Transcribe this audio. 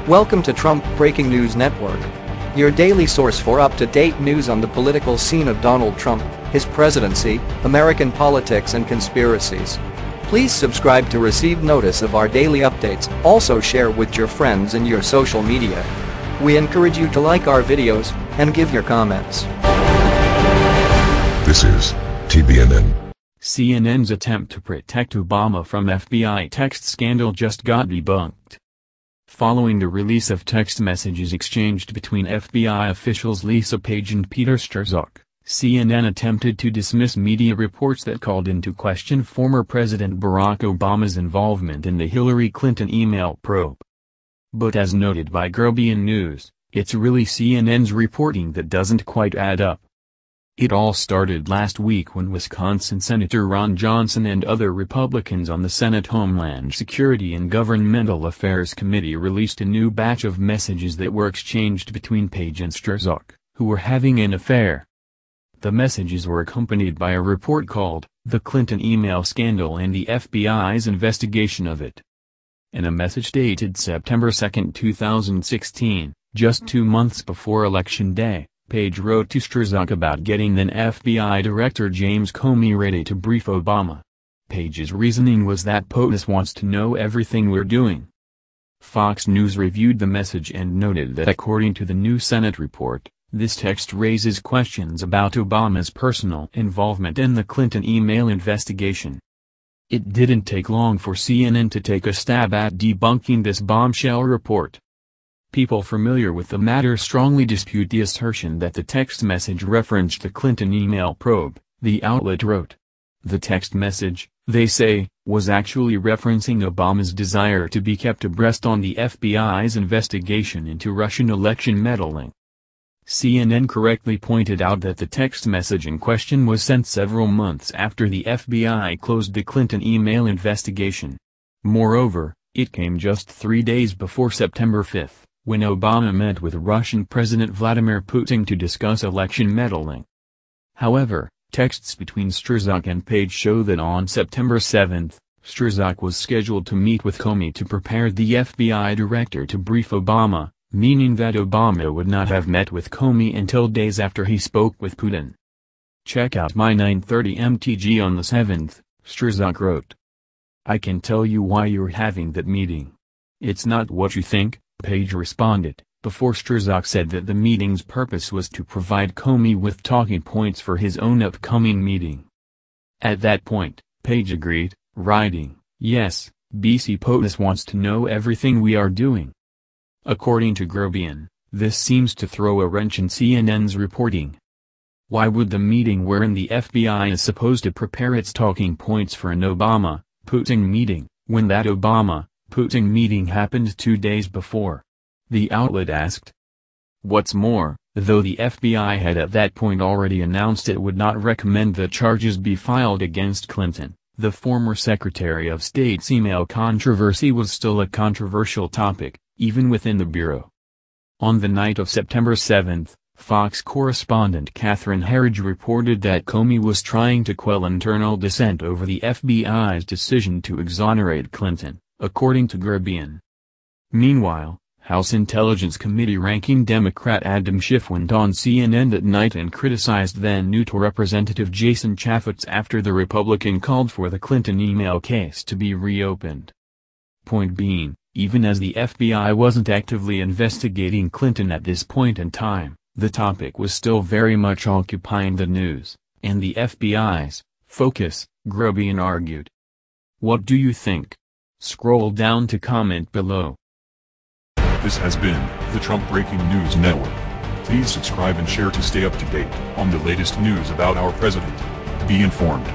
Welcome to Trump Breaking News Network, your daily source for up-to-date news on the political scene of Donald Trump, his presidency, American politics and conspiracies. Please subscribe to receive notice of our daily updates. Also share with your friends and your social media. We encourage you to like our videos and give your comments. This is TBNN. CNN's attempt to protect Obama from FBI text scandal just got debunked. Following the release of text messages exchanged between FBI officials Lisa Page and Peter Strzok, CNN attempted to dismiss media reports that called into question former President Barack Obama's involvement in the Hillary Clinton email probe. But as noted by Grabien News, it's really CNN's reporting that doesn't quite add up. It all started last week when Wisconsin Senator Ron Johnson and other Republicans on the Senate Homeland Security and Governmental Affairs Committee released a new batch of messages that were exchanged between Page and Strzok, who were having an affair. The messages were accompanied by a report called, "The Clinton Email Scandal and the FBI's Investigation of It." In a message dated September 2, 2016, just 2 months before Election Day, Page wrote to Strzok about getting then FBI Director James Comey ready to brief Obama. Page's reasoning was that POTUS wants to know everything we're doing. Fox News reviewed the message and noted that according to the new Senate report, this text raises questions about Obama's personal involvement in the Clinton email investigation. It didn't take long for CNN to take a stab at debunking this bombshell report. People familiar with the matter strongly dispute the assertion that the text message referenced the Clinton email probe, the outlet wrote. The text message, they say, was actually referencing Obama's desire to be kept abreast on the FBI's investigation into Russian election meddling. CNN correctly pointed out that the text message in question was sent several months after the FBI closed the Clinton email investigation. Moreover, it came just 3 days before September 5. When Obama met with Russian President Vladimir Putin to discuss election meddling. However, texts between Strzok and Page show that on September 7, Strzok was scheduled to meet with Comey to prepare the FBI director to brief Obama, meaning that Obama would not have met with Comey until days after he spoke with Putin. Check out my 9:30 MTG on the 7th, Strzok wrote. I can tell you why you're having that meeting. It's not what you think, Page responded, before Strzok said that the meeting's purpose was to provide Comey with talking points for his own upcoming meeting. At that point, Page agreed, writing, "Yes, BC POTUS wants to know everything we are doing." According to Grabien, this seems to throw a wrench in CNN's reporting. Why would the meeting wherein the FBI is supposed to prepare its talking points for an Obama-Putin meeting, when that Obama-Putin meeting happened 2 days before? The outlet asked. What's more, though the FBI had at that point already announced it would not recommend that charges be filed against Clinton, the former Secretary of State's email controversy was still a controversial topic, even within the Bureau. On the night of September 7, Fox correspondent Catherine Herridge reported that Comey was trying to quell internal dissent over the FBI's decision to exonerate Clinton, according to Grabien. Meanwhile, House Intelligence Committee ranking Democrat Adam Schiff went on CNN that night and criticized then-neutral Representative Jason Chaffetz after the Republican called for the Clinton email case to be reopened. Point being, even as the FBI wasn't actively investigating Clinton at this point in time, the topic was still very much occupying the news, and the FBI's focus, Grabien argued. What do you think? Scroll down to comment below. This has been the Trump Breaking News Network. Please subscribe and share to stay up to date on the latest news about our president. Be informed.